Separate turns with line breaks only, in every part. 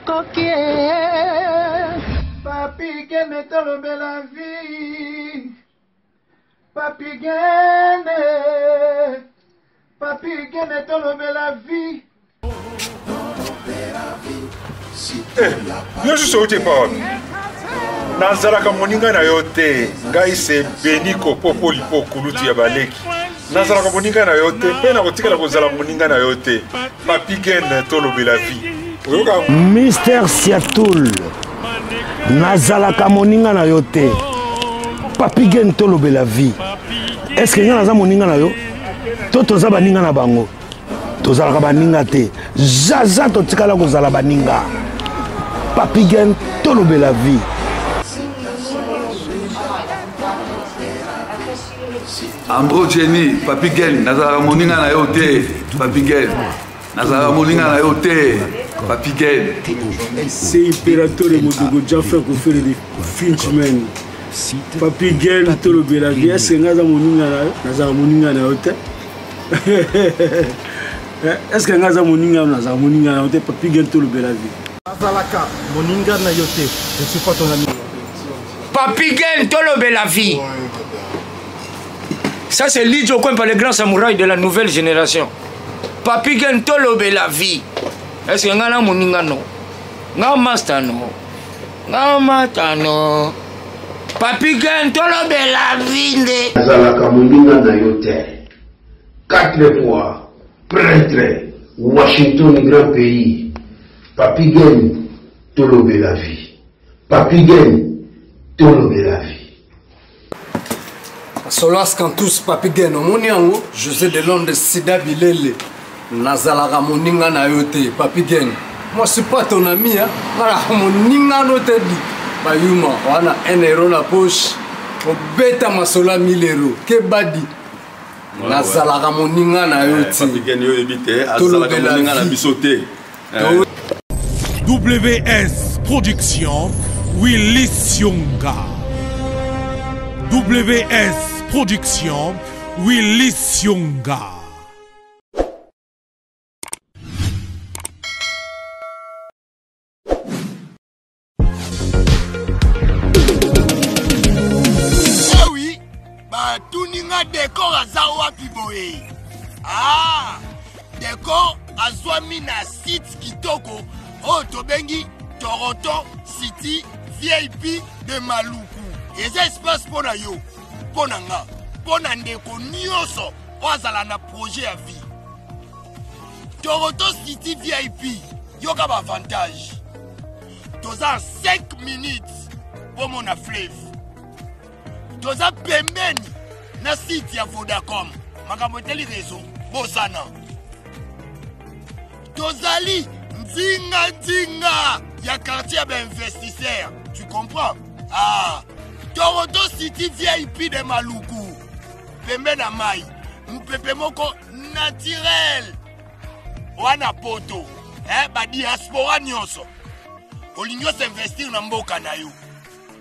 Papi Gene tolobe la vie. Papi Gene. Papi Gene tolobe la vie.
Yo suis sauté pas. Nazalaka moninga na yote. Ngai se beniko popo lipo kuluti ya baleki. Nazalaka moninga na yote. Pena kotika la kozala moninga na yote. Papi Gene tolobe la vie.
Mister Siatoul. Nazalaka moninga na yote. Papi Gene tolobe la vie. Est-ce que naza moninga na yo? Toto za baninga na bango. Tozalaka baninga te. Zaza totikala kozala baninga. Papi Gene tolobe la vie.
Ambro Jenny, Papi Gene, nazalaka moninga na yo te. Papi Gene. Nazalaka moninga na yo te. Papi Gene.
C'est impérateur de Modogo Jaffa qui fait des Finchman. Papi Gene tolobe la vie. Est-ce que naza moninga na yo te? Est-ce que naza moninga na yo te? Papi Gene tolobe la vie.
Nazalaka moninga na yo te. Je suis pas ton ami.
Papi Gene tolobe la vie. Ça c'est Lidjo Kwempa, le grand samouraï de la nouvelle génération. Papi Gene tolobe la vie. Est-ce que ngana moninga no? Nga master no. Nga mata no. Papi Gene tolobe la vie nde.
Nazalaka moninga na yo te. 4 fois prêtre Washington grand pays. Papi Gene tolobe la vie. Papi Gene tolobe la vie.
Solas Kantous Papi Gene Omoniango, José de Londres Sida Bilele. Nazalaka moninga na yote, Papi Gene. Moi je suis pas ton ami, hein. Voilà, moninga no te di. Bayuma, wana 1 euro na poche. Obeta masola 1000 euros. Que badi. Nazalaka moninga na yote.
Papi Gene yo ebite, azalaka moninga na bisote.
WS Production, Willy Sionga. WS Production, Willy Sionga.
Ah oui, bah tout ninga décor à Zawa Piboé. Ah, décor à Zwami na site Kitoko, oh Tobengi, Toronto City, VIP de Maluku. Et ça espace pour yo, pour nga, pour ndeko nyoso, ozala na projet à vie. Toronto City VIP, yo ka avantage. Toza 5 minutes pour mon fleuve. Toza pembeni na site ya Vodacom, makambo teli réseau, bosana. Tozali nzinga ya quartier d'investisseurs, tu comprends? Ah, Toronto City VIP de Maluku. Pembe na mai. Mpepe moko naturel. Wana poto. Ba diaspora nyonso. Olinyo s'investir na mboka na yo.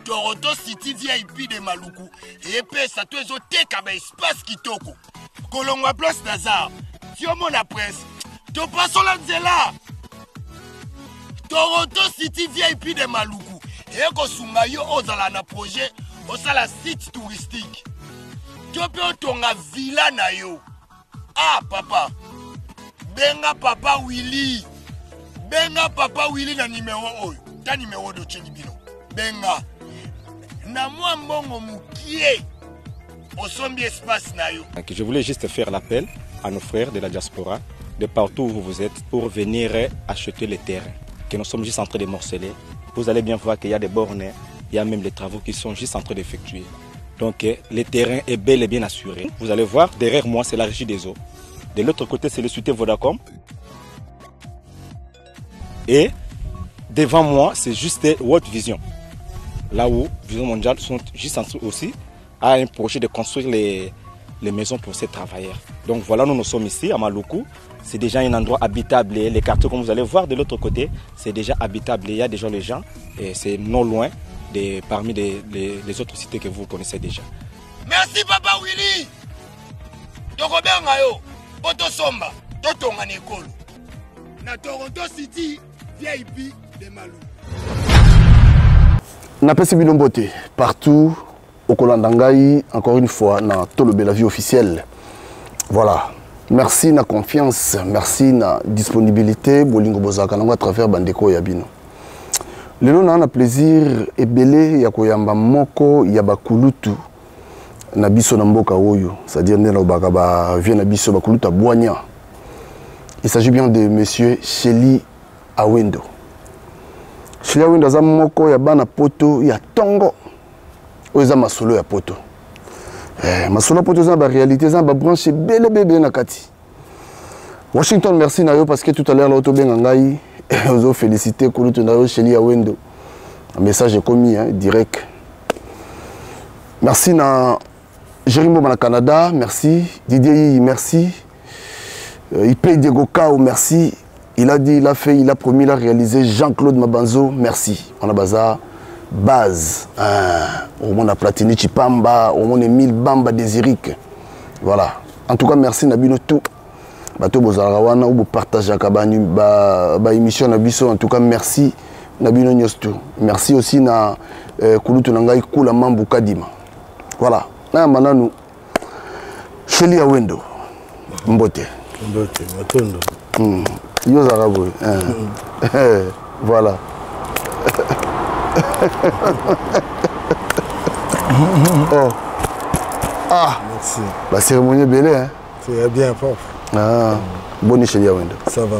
Toronto City VIP de Maluku. Et pesa to ezo teka ba espace kitoko. Kolongwa place Nazar. Tiomo na presse. To paso la nzela. Toronto City VIP de Maluku. Et ko sunga yo ozala na projet. Osala site touristique. Tu peux tonga villa na yo. Ah papa. Benga papa Willy. Benga papa Willy na numéro oyo. Ta numéro de Chenibino. Benga. Na moi mbongo mukie. Osombi espace na yo.
Je voulais juste faire l'appel à nos frères de la diaspora, de partout où vous êtes, pour venir acheter les terrains. Que nous sommes juste en train de morceler. Vous allez bien voir qu'il y a des bornes. Il y a même les travaux qui sont juste en train d'effectuer. Donc le terrain est bel et bien assuré. Vous allez voir, derrière moi, c'est la régie des eaux. De l'autre côté, c'est le société Vodacom. Et devant moi, c'est juste World Vision. Là où Vision Mondiale sont juste en train aussi à un projet de construire les maisons pour ces travailleurs. Donc voilà, nous sommes ici à Maluku. C'est déjà un endroit habitable. Les quartiers, comme vous allez voir de l'autre côté, c'est déjà habitable. Il y a déjà les gens et c'est non loin parmi les autres cités que vous connaissez déjà.
Merci Papa Willy. Tokobenga yo, Poto Somba, Totonga Nekolo. Na Toronto City VIP de Malou.
Napesi bino mbote partout au Kolandangaï, encore une fois dans Tolobe la vie officielle. Voilà. Merci na confiance, merci na disponibilité bolingo bozaka nango à travers bandeko ya bino. Lelo na na plaisir ebele ya koyamba moko ya bakulutu na biso na mboka oyo, c'est-à-dire na baka ba vient na biso bakulutu boanya. Il s'agit bien de monsieur Sheli Awendo. Sheli Awendo za moko ya bana poto ya tongo. Oza masolo ya poto. Masolo poto za ba réalité za ba branche bele bébé na kati. Washington merci na yo parce que tout à l'heure l'auto benga ngai ozo féliciter kulutu na yo Sheli Awendo. Un message est commis direct. Merci na Jérémy au Canada, merci. Didier, merci. Il paye Diego Kao, merci. Il a dit, il a fait, il a promis, il a réalisé. Jean-Claude Mabanzo, merci. On a bazar base. Au monde a Platini Chipamba, au monde Emile Bamba Désiric. Voilà. En tout cas, merci Nabino tout. Bato Bozarawana ou partage à Kabani ba émission Nabiso. En tout cas, merci Nabino Nyostu. Merci aussi na Kulutu Nangai Kula Mambu Kadima. Voilà. Na mananu Sheli Awendo. Mbote.
Mbote, matondo.
Yo Zarabo. Voilà. Oh. Ah.
Merci.
La cérémonie est belle, hein?
C'est bien propre.
Ah. Boni Sheli Awendo.
Ça va.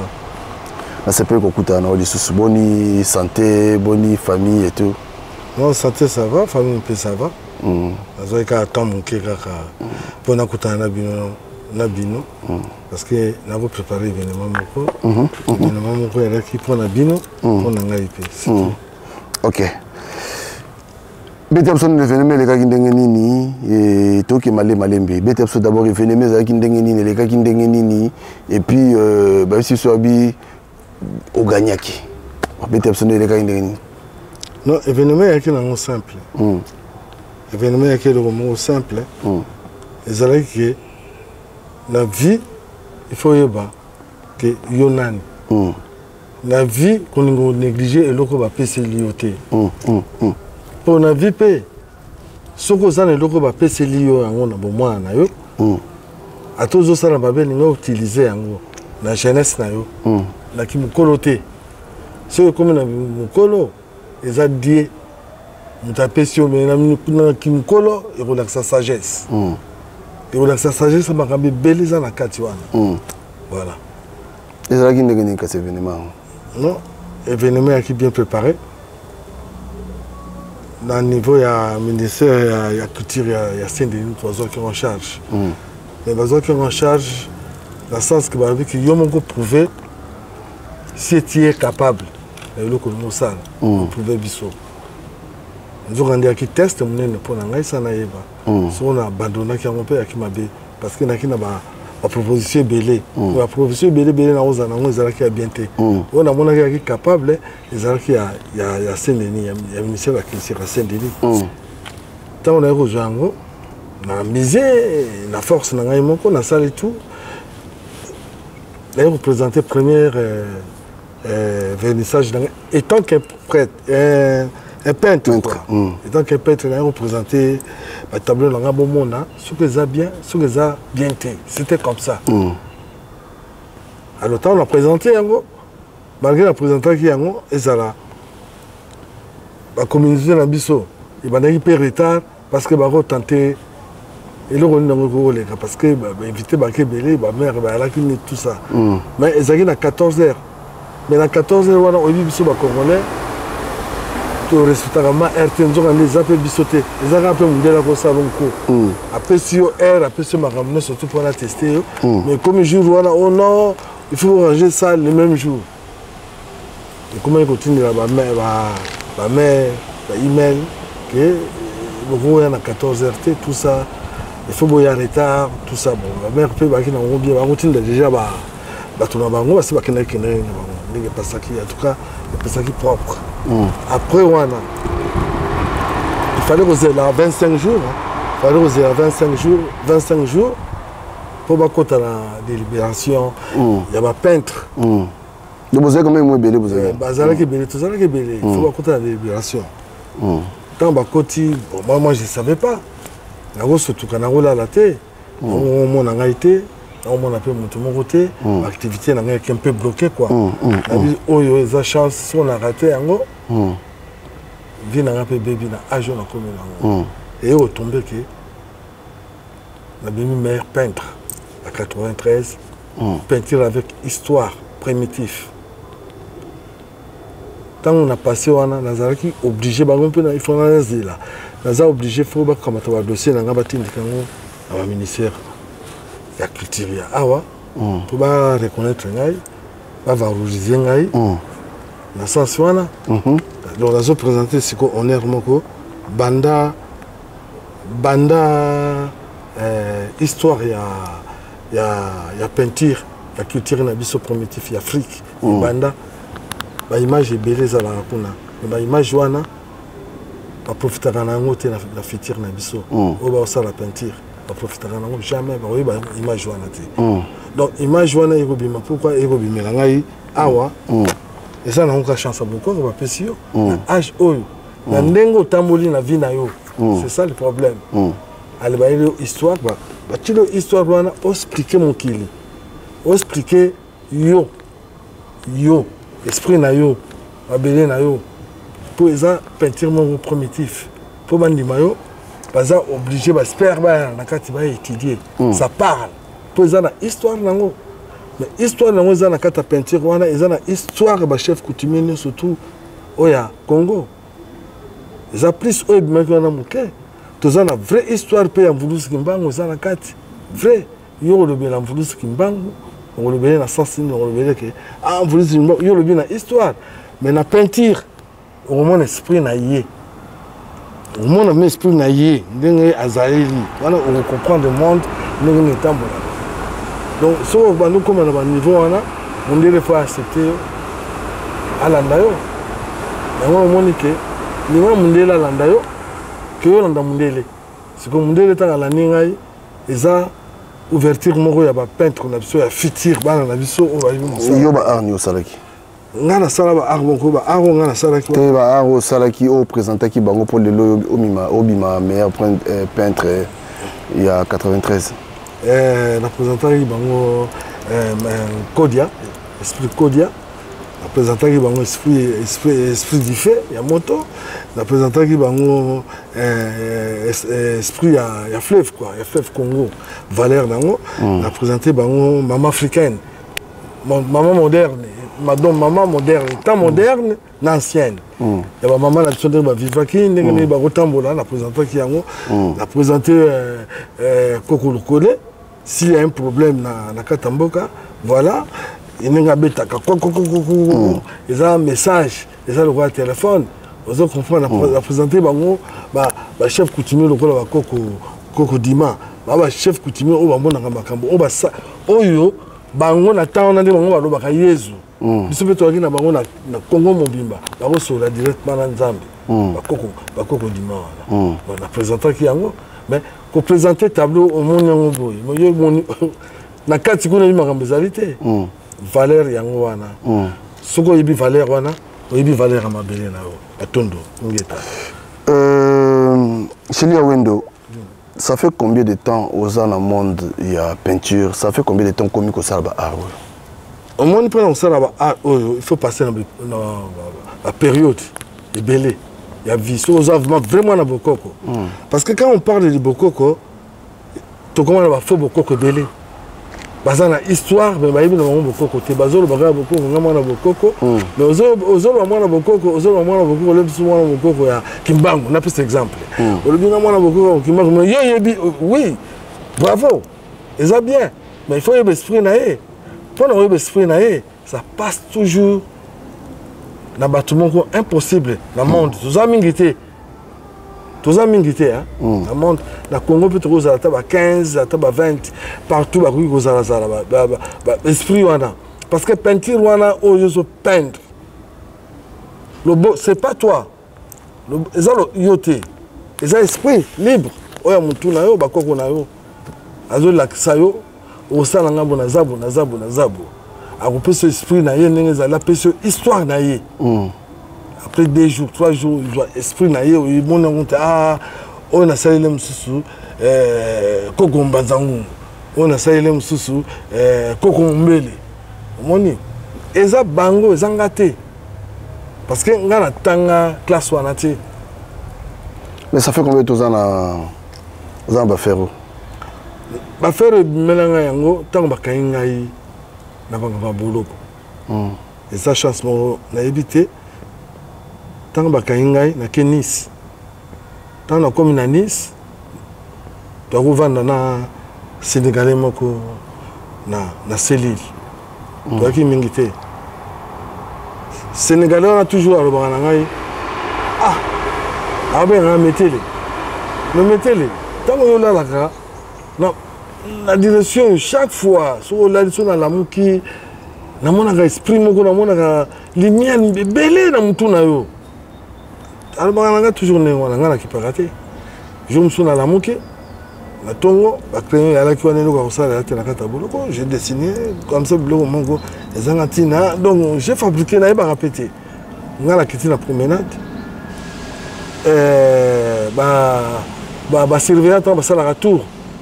Na sepe kokuta na lisusu boni santé, boni famille et tout.
Non, santé ça va, famille peu ça va. Azoi ka tombe kaka pona kutana na bino parce que na vous préparer événement moko événement moko ya ki pona bino pona ngai pe.
OK. Betapso ne événement les ka kindenge nini et toki malembe. Betapso d'abord événement za kindenge nini les ka kindenge nini et puis ba si so abi au gagnaki. Betapso ne les ka kindenge nini.
Non, événement ya ki na simple. Événement est le simple. Et que la vie, il faut y avoir que Yonan. La vie qu'on a négligé et l'autre va payer l'IOT. Pour la vie, ce que ça n'est l'autre va payer l'IOT en bon mois. À tous les autres, on va utiliser la jeunesse. La qui me colote. Ce comme on a me colo, ils ont dit. Mutapesio mais na kimkolo et relaxe sa sagesse. Et relaxe sa sagesse ça m'a cambi beliza na kati wana. Voilà.
Et ça qui n'est que cet événement.
Non, événement qui bien préparé. Dans le niveau il y a ministère il y a culture il y a Saint-Denis trois qui en charge. Mais les qui en charge dans le sens que bah que yo mongo prouver si tu es capable et le comme ça prouver biso. Nous avons dit qu'il teste mon pour n'engager ça naïba. Si on a abandonné qui a mon père qui m'a dit parce que n'a qui n'a pas la proposition belé. La proposition belé na oza na oza qui a bien été. On a mon qui est capable les gens qui a Saint-Denis il y a ministère de la culture à Saint-Denis. Tant on a rejoint na misé la force n'engager mon qu'on a ça et tout. Là représenté première vernissage étant qu'un prêtre un peintre. Et donc un peintre a représenté le tableau dans le bon monde, ce que ça bien, ce que ça bien été. C'était comme ça. Alors on a présenté malgré la présentation et ça là, la communauté de Bisso, il va y avoir retard parce que va tenter et le on parce que invité Baké Belé, ma mère là qui tout ça. Mais ils arrivent à 14h. Mais à 14h on a vu Bisso Congolais. Tout résultat RT nous on les appelle bisoter les a rappelé modèle comme ça donc après si R après ce m'a ramené surtout pour la tester mais comme jour voilà oh non il faut ranger ça le même jour et comment il continue là ma mère email que le gros à 14h tout ça il faut boire retard tout ça bon ma mère peut ba qui na bien ba continue déjà ba tout na bango parce que ba n'est pas ça qui en tout cas c'est ça qui propre. Après, il fallait oser là 25 jours. Il fallait oser là 25 jours pour la délibération. Il y a un peintre.
Donc vous avez quand même belé vous avez.
Bazalaki belé, tout ça qui belé. Il faut côté la libération. Tant bakoti, moi je savais pas. Na go surtout kana go la té. On a été, on a fait mon côté, l'activité n'a un peu bloqué quoi. Oh yo eza chance si on a raté yango. Vie n'a pas bébé na âge na comme et au tombé que la meilleur peintre à 93 peinture avec histoire primitive. Quand on a passé on a Nazaraki obligé bango pe na il faut na zila. Naza obligé faut ba comme ta dossier na ngabati ndikango na ministère ya culture ya awa pour ba reconnaître ngai ba valoriser ngai na sens wana. Donc on a présenté ce qu'on honneur moko banda histoire ya peinture ya culture na biso primitif ya Afrique banda ba image belé za la kuna ba image wana ba profitera na ngote na futur na biso o ba sa la peinture ba profitera na ngo jamais ba image wana te. Donc image wana ekobima pourquoi ekobimela ngai awa et ça n'a aucune chance à beaucoup on va passer na âge oyo na ndengo tamboli na vie na yo. C'est ça le problème. Allez ba histoire ba tilo histoire wana expliquer mon kili expliquer yo esprit na yo abelé na yo pour ça peinture mon primitif pour bandima yo baza obligé ba spare ba na kati ba étudier ça parle pour ça na histoire nango. Mais histoire nango za na kata peinture wana eza na histoire ba chef coutumier surtout oya Congo eza plus oyo bimaki na muke toza na vraie histoire pe ya Mvulusi Kimbangu za na kati vrai yo lobe na Mvulusi Kimbangu on lobe na sensini on lobe que ah Mvulusi Kimbangu yo lobe na histoire mais na peinture au moins esprit na yé au moins na esprit na yé ndenge azali wana on comprend le monde ndenge ni tambola. Donc si on va nous comme à niveau on devrait faut accepter à l'andayo mais moi on dit que ni moi mundela l'andayo que yo landa mundele c'est comme mundele ta la ningai eza ouverture moko ya ba peintre na biso ya futur bana na biso on va
yo ba arni au salaki
ngana sala ba arbo ko ba arbo ngana salaki
te ba arbo salaki au présenter ki bango pour le obima meilleur peintre il y a 93
la présentatrice bango Kodia esprit Kodia la présentatrice bango esprit du fait il y a moto la présentatrice bango esprit il y a fleuve quoi il y a fleuve Congo valeur nango la présenter bango maman africaine maman moderne maman moderne temps moderne l'ancienne il y a maman la biso de ba vivaki ndenge ba kotambola la présentatrice yango la présenter Koko Lokole. S'il y a un problème na Katamboka, voilà, il y a un message, il y a un téléphone, vous avez compris, on a présenté le chef coutumier, le Koko Dima, le chef coutumier, on va monter Makambo, on va ça, Oyo, on attend, on a dit, on va Yezu. Biso pe toaki na bango na Congo Mobimba, bango sola directement na Nzambe, Koko Dima, on a présenté qui yango, mais pour présenter tableau au monde boy na kati kuna makambo ezalité valeur yango wana soko yebi valeur wana yebi valeur ya mabele na yo atondo ngeta
Chélia Wendo, ça fait combien de temps aux ans dans le monde il y a peinture, ça fait combien de temps comme ko sala ba art
au monde pendant sala ba art il faut passer dans la période ebelé. Il y a vie, vraiment na Bokoko. Parce que quand on parle de Bokoko, tu commences à faire Bokoko belé. Parce que la histoire, mais il y a Bokoko. Tu as Bokoko, mais aux autres, Bokoko, il y a Kimbangu, on a plus d'exemples. Oui, bravo, ils ont bien. Mais il faut y avoir l'esprit naé. Pour avoir l'esprit naé, ça passe toujours. Na bâtiment impossible dans le monde tous amis hein dans le monde na Congo peut trouver à table 15 à table 20 partout ba kuiko za esprit wana parce que peinture wana au yo peindre le beau c'est pas toi le yoté ça esprit libre oya mutu na yo bakoko na yo azo la sayo au sala ngambo na zabu akopesa esprit na ye ndenge ezali apesa histoire na ye après 2 jours 3 jours esprit na ye omoni yango te oyo nasaleli mosusu koko mbanzangu oyo nasaleli mosusu koko mombele omoni eza bango eza nga te parce que nga natanga classe wana te.
Mais ça fait combien de temps na bafero
bafero ebimelanga yango ntango bakangi ngai na bango baboloko eza chance moko nayebi te ntango bakangi ngai nake Nice ntango nakomi na Nice toakovanda na sénégalais moko na selile toyaki mingi te sénégalais wana toujours alobaka na ngai abengaka metele me metele ntango yolalaka na direction chaque fois soki olali so nalamuki namonaka esprit moko namonaka lumière ebele na mutu na yo alobaka na ngai toujours ndenge wana ngai nakipaka te jour mosusu nalamuki na ntongo bacrayon eyalaki wana eloko akosalela te na kati ya boloko j'ai dessiné comme ça biloko moko ezanga ntina donc j'ai fabriqué nayebaka mpe te ngai nakiti na promenade basurveillant ntango basalaka tour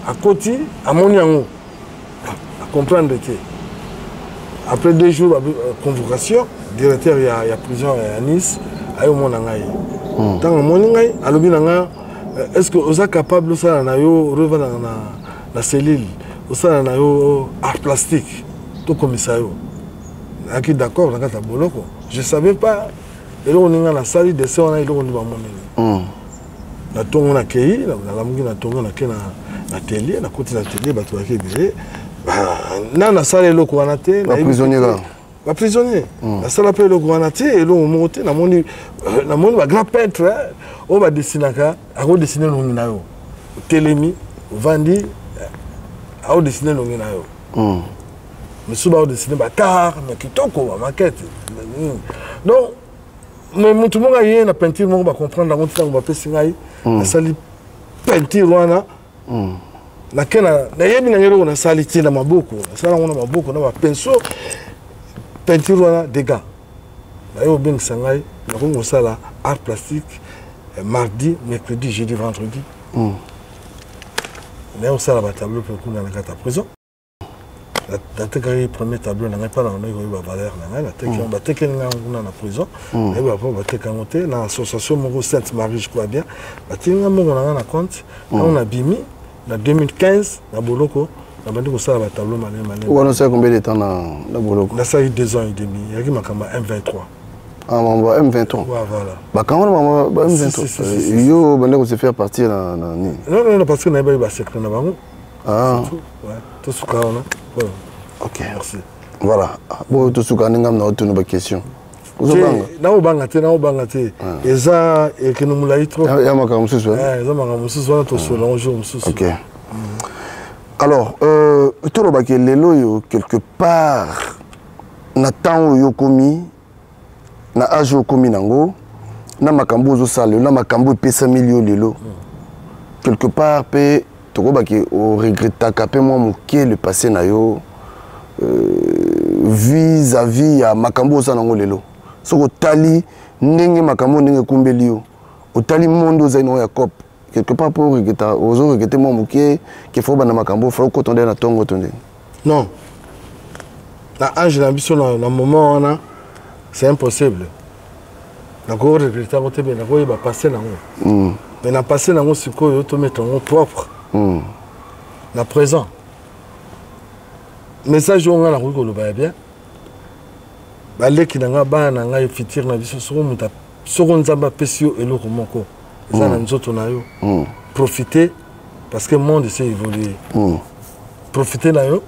akoti amoni yango acomprendre te après 2 jours convocation directeur ya prison ya Nice aye omona ngai ntango amoni ngai alobi na nga est-ce que oza capable osala na yo revendre na cellule osala na yo art plastique tokomisa yo nayaki d'accord na kati ya boloko je savais pas eloko ninga nasali dessin wana eloko ndi bamoneli na ntongo nakei nalamuki na ntongo nake na telier nakoti na telier bato baki ebele na nasala eloko wana te baprisonnier nasala mpe eloko wana te eloko moko te namoni bagrand peintre oyo badesinaka akodesine longi na yo otelemi ovandi akodesine longi na yo mosusu bakodesine bakar na kitoko bamakete donc mais mutu moko aye na peinture moko bacomprendre yango ntango bapesi ngai nasali peinture wana nake nayebi na eloko nasali te na maboko nasala yango na maboko na bapinceau peinture wana dégâts naye obengisa ngai nakomi kosala art plastique mardi mercredi jeudi vendredi naye kosala batableau mpe kuna na kati ya prison natekaki premier tableau na ngai mpa na ngai koyeba valeur na ngai batekeli ngai kuna na prison nayeba mpo bateka yango te na association moko Sainte Marie je crois bien bateli ngai moko na ngai na compte ntango nabimi na 2015 na boloko nabandi kosala batableau malema
wana osala combien de temps na boloko
nasali 2 ans et demi yaki makambo ya M23
mambo M23
voilà
bakango na mambo M23 yo bande ko se faire partir na nini
non parce que nayeba ba secret na bango tout ce qu'on a.
Ok, merci. Voilà. Bon, tout ce qu'on a, on a une question.
naobanga te eza ekeno mulai trop
ya makambo mosusu
eza makambo mosusu wana tosola un jour mosusu.
Ok. Alors tolobaki lelo oyo quelque part na temps oyo komi na age oyo komi nango na makambo ozosala na makambo epesami yo lelo quelque part mpe tokobaki oregretaka mpe mwa moke le passé na yo vis-à-vis ya makambo oza nango lelo soki otali ndenge makambo ndenge ekumbeli yo otali monde ozali nango ya cope quelque part mpo ozoregrete mwa moke ke fo banda makambo fo okota ndenge na ntongo to ndenge
non na age na biso na moment wana c'est impossible nakoregrete yango te mpe nakoyeba passé nango mais na passé nango sikoyo tomettre yango propre na présent message oyo nga nakoki koloba ya bien baleki na nga bana na ngai futur na biso soko nzambe apesi yo eloko moko eza na nzoto na yo profiter parce que monde s'est évolué profiter na yo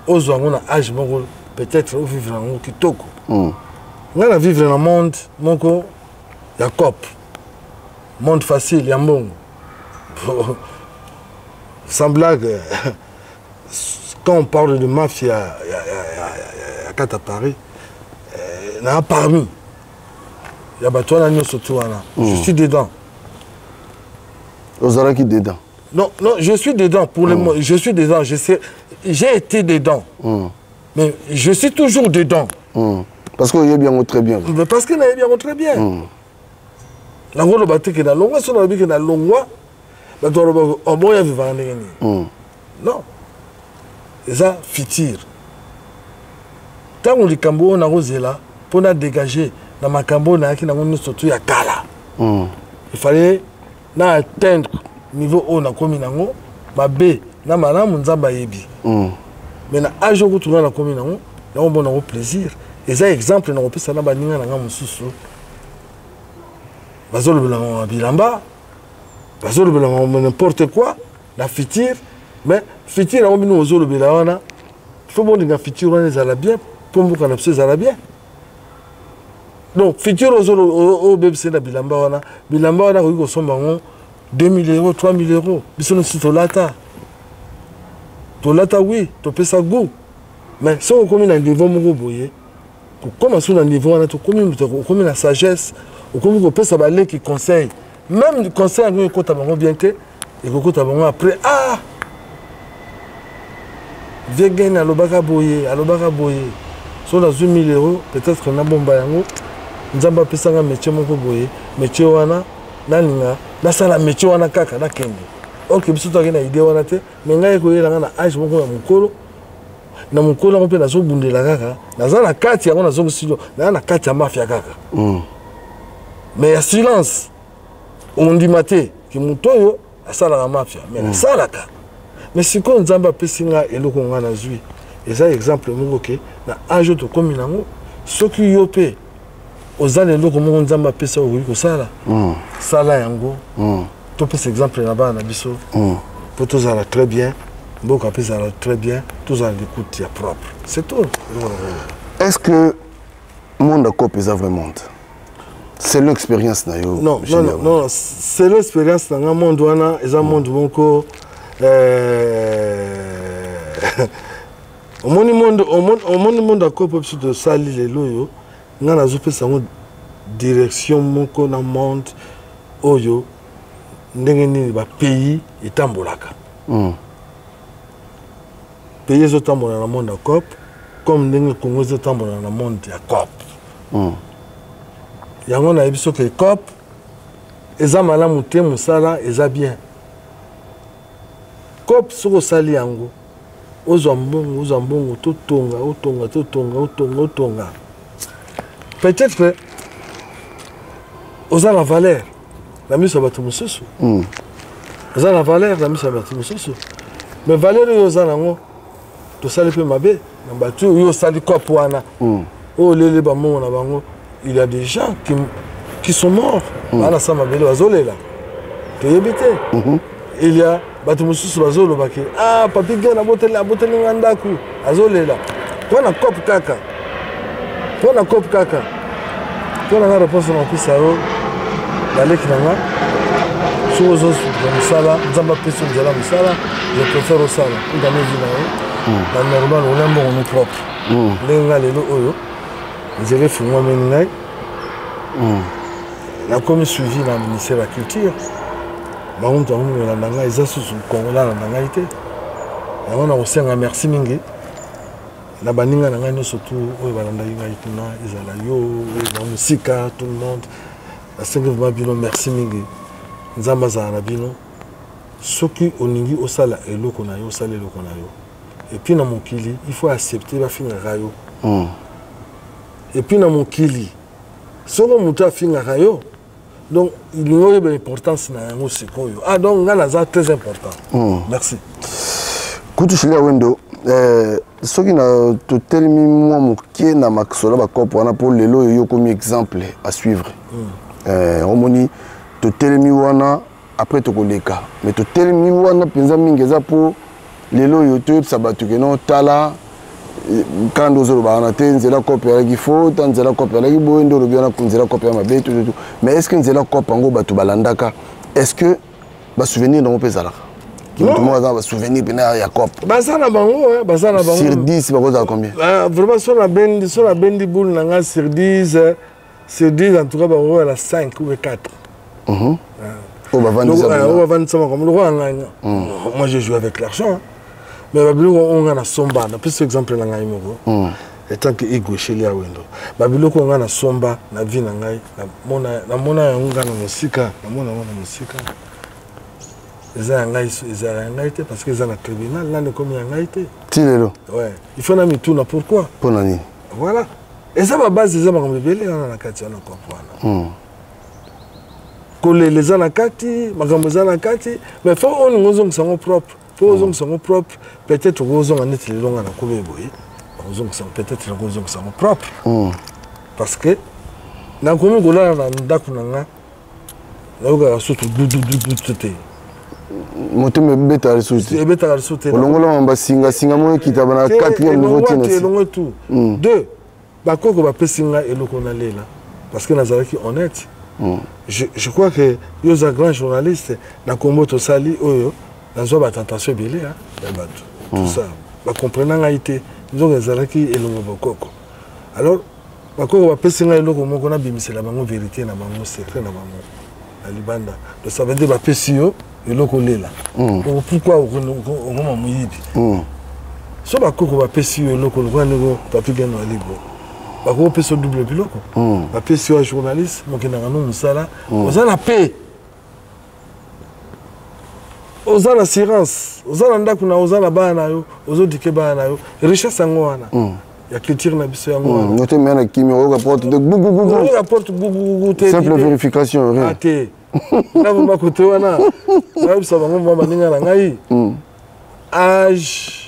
ozwa yango na age moko peut-être ovivre yango kitoko nga na vivre na monde moko ya cope monde facile ya mbongo sans blague quand on parle de mafia à Paris na parmi il y a bato wana nyonso tu wana je suis dedans
ozalaki dedans
non je suis dedans pour le moment je suis dedans j'ai été dedans Mais je suis toujours dedans.
Parce qu'il y a bien très bien.
Mais parce qu'il y a bien très bien. Nango lo batte que na longwa so na bi que na longwa ba to ro o boya vivant ni. Non. Et ça fitir. Tant on likambo na rozela pour na dégager na makambo na ki na ngoni surtout ya kala. Il fallait na atteindre niveau on a komi nango ba be na malamu nzamba yebi. Mais na ajo ko tuna na komi nango na on bon plaisir. Et ça exemple na opesa na baninga na ngamususu. Bazolo belanga bilamba, bazolo belanga n'importe quoi, la fitir, mais fitir on bino ozolo belana, faut bon dinga fitir on ezala bien, pour mo kana pse ezala bien. Donc fitir ozolo o bebse na bilamba wana ko somba ngo 2000 €, 3000 €, bisono sitolata. Tolata oui, to pesa go. Mais si on comme na niveau mo boye, comme sur le niveau on a tout comme la sagesse. Comme vous pouvez savoir qui conseille, même le conseil nous écoute avant bien que et écoute avant après viens gagner à l'obaka boyer sur la 10 000 €, peut-être qu'on a bomba yango nous avons pas un métier mon boyer métier wana nalinga na sala métier wana kaka na kende ok biso to na idée wana te mais ngai ko yela na age moko ya mukolo na mukolo on peut na zo bundela kaka na za na kati yango na zo silo na kati ya mafia kaka. Mais il y a silence. On dit maté que Moutoyo a ça la mafia. Mais ça la cas. Mais si on zamba pesinga et le konga na zui. Et ça exemple mokoke na ajo to kominango ce qui yopé aux années le comment zamba pesa oui ko sala. Sala yango. To pesa exemple na ba na biso. Pour tous ça très bien. Beaucoup pesa très bien. Tous ça l'écoute ya propre. C'est tout.
Est-ce que monde a copé ça vraiment? C'est l'expérience na yo.
Non, c'est l'expérience dans un monde wana, et un monde monko au monde encore pour de sali les loyo, na na zope sa direction monko na monde oyo ndenge ni ba pays etambolaka. Pays zo tambola na monde COP comme ndenge Congo zo tambola na monde ya COP. Yango na biso ke COP eza malamu te musala eza bien. COP soko sali yango ozwa mbongo totonga. Peut-être que oza la valeur la miso bato mususu. Oza la valeur la miso bato mususu. Mais valeur yo oza nango to sali pe mabe na bato yo sali COP wana. O lele ba mongo na bango. Il y a des gens qui sont morts. Il y a ah, papi gana a nandaku. Azolela. Pour la COP kaka. Pour la COP kaka. Pour la réponse à ma pisaro. D'aller qui n'a sur aux autres de Sala, Zamba Pesso de la Sala, je préfère au Sala. Dans mes villes, dans normal, on aime bon, on est propre. Lenga les oyo. J'ai fait moi maintenant. La comme suivi dans le ministère de la Culture. Ma honte a eu la nanga ils sous Congo la nanga été. On a aussi un merci mingi. La baninga nanga nous surtout oyo balanda inga ituna izala yo la musique tout le monde. La cinq bino merci mingi. Nzamba za na bino. Soki oningi osala eloko na yo osala eloko na yo. Et puis dans mon kili, il faut accepter la fin rayo. Et puis dans mon kili, si on monte à fin rayo, donc il y aurait une importance dans un secours. Ah donc là c'est très important. Merci.
Kutu shile wendo, ce qui n'a totel mi moi moké na maxola ba COP wana pour lelo yo comme exemple à suivre. On moni totel mi wana après to koleka, mais totel mi wana penza mingeza pour lelo yo to sabatu ke no tala quand nous avons été là copier qui faut tant là copier qui bon ndo bien là copier ma bête tout mais est-ce que nous là copier ngo batu balandaka est-ce que ba souvenir dans pezala qui tout monde va souvenir pena ya cop
basana bango basana bango
sur 10 ba koza combien
vraiment sur la bendi boule nanga sur 10 en tout cas bango à la 5 ou 4 on va vendre ça comme le roi moi je joue avec l'argent. mais babiloko on a na somba na plus exemple na ngai moko etant que gaucher ya wendo babiloko on a na somba na vie na ngai na mona ya nga na musika na mona musika eza ngai eza ngai te parce que eza na tribunal là ne comme ngai te
tilelo
ouais il faut na mituna pourquoi
pour nani
voilà et ça ma base eza makambo ebele na kati na comprendre les gens na kati mais faut on nous sont propre pour nous sont propre peut-être nous on est les longs na kobe boy nous sont peut-être nous sont propre parce que na komi gola na ndako na nga surtout tout
moto me beta risute olongola mamba singa mo kita bana 4e niveau tennis
tout deux bakoko ba pesinga eloko na lela parce que nazalaki honnête. Je crois que les grands journalistes na kombo to sali oyo nazo ba tentation belé tout ça ba comprendre ngaité nous ezalaki elongo bokoko alors bakoko ba pesinga eloko moko na bimisela bango vérité na bango secret na bango na libanda de ça veut dire ba pesio eloko lela pourquoi on m'a muyibi so bakoko ba pesio eloko kwa nego Papi Gen wa libo bako peso double biloko ba peso un journaliste mokena ngano musala oza na paix oza na assurance oza na ndako na oza na bana yo ozo dike bana yo richesse ngo wana ya culture na biso yango wana
note mena kimi o rapporte de gugu
rapporte gugu te
simple vérification rien
ate na bomba kote wana na bisa bango mama ninga na ngai âge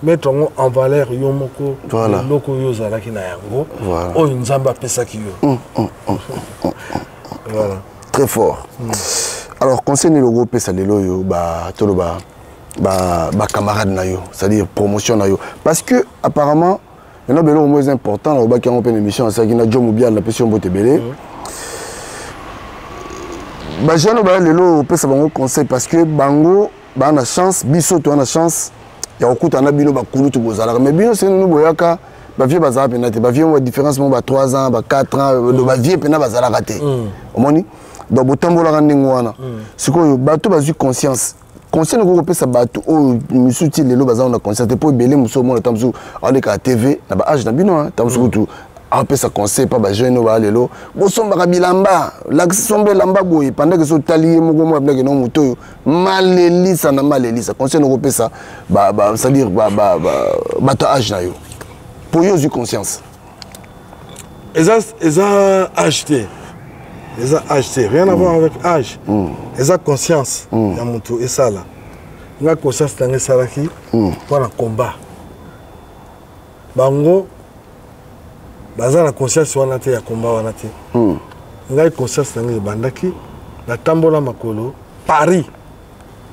mettre en valeur yomoko loko yozalaki na yango o nzamba pesaki yo
voilà très fort alors concernant le groupe Salelo yo ba tolo ba camarade na yo c'est-à-dire promotion na yo parce que apparemment il y a belo moins important là ba qui on peut émission ça qui na Jomo Bial la pression bote belé ba jeune ba lelo pesa bango conseil parce que bango ba na chance biso to na chance ya okuta na bino bakulu to bozala mais bino c'est nous boyaka ba vie bazala penate ba vie on différence mo ba 3 ans ba 4 ans do ba vie pena bazala raté omoni donc botambola ka ndingo wana sikoyo bato bazui conscience conscience ko pesa bato o misuti lelo bazala na conscience po belé muso mo tamzu ale ka TV na ba âge na bino tamzu tout a pesa conseil pas ba jeune ba lelo bo somba ka bilamba la sombe lamba boy pendant que so talier mo mo abna ke no muto malelisa na malelisa conseil ko pesa ba c'est à dire ba ta âge na yo pour yo conscience
eza acheté rien à voir avec âge eza conscience ya muto esala nga conscience tanga salaki pour un combat bango baza na conscience wana te ya combat wana te ngai conscience tanga bandaki na tambola makolo Paris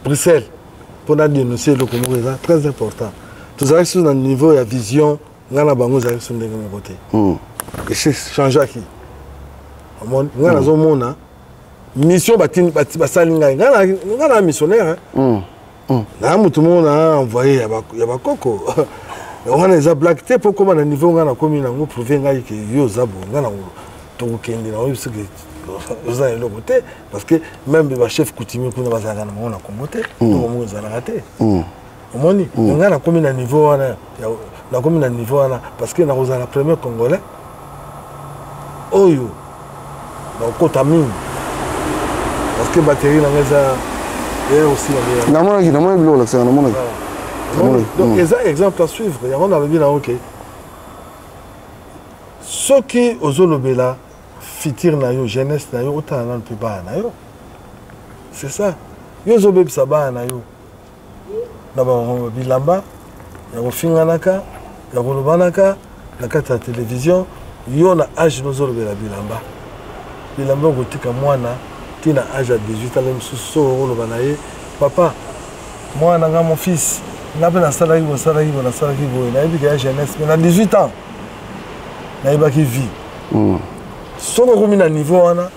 Bruxelles pour na dénoncer le Congo est très important tous avec sur un niveau ya vision ngana bango za sur ndenge mo côté que changer qui ngana zo mona mission batini basali ngai ngana missionnaire na mutu mona envoyé ya bakoko on a des blagues te pour comment le niveau on a commis na prouver ngai que yo zabo ngana to kende na oyo oza le côté parce que même le chef coutumier kuna bazala na mona komote to mo zala raté omoni ngana commis na niveau wana na commis na niveau wana parce que na oza la premier congolais oyo na kota mingi parce que batterie na ngeza et aussi
na mona bilo la ça na mona
donc les exemples à suivre il y a on a dit là OK ce qui ozolobela fitir na yo jeunesse na yo otana na pe ba na yo c'est ça yo zobe sa ba na yo na ba bilamba ya kofinganaka ya kolobanaka na kati ya télévision yo na âge nozolobela bilamba kotika mwana tina âge à 18 ans même so olobana ye papa mwana nga mon fils na pe na salaki boye na yebi ka jeunesse mais na 18 ans na yebaki vie soki okomi na niveau wana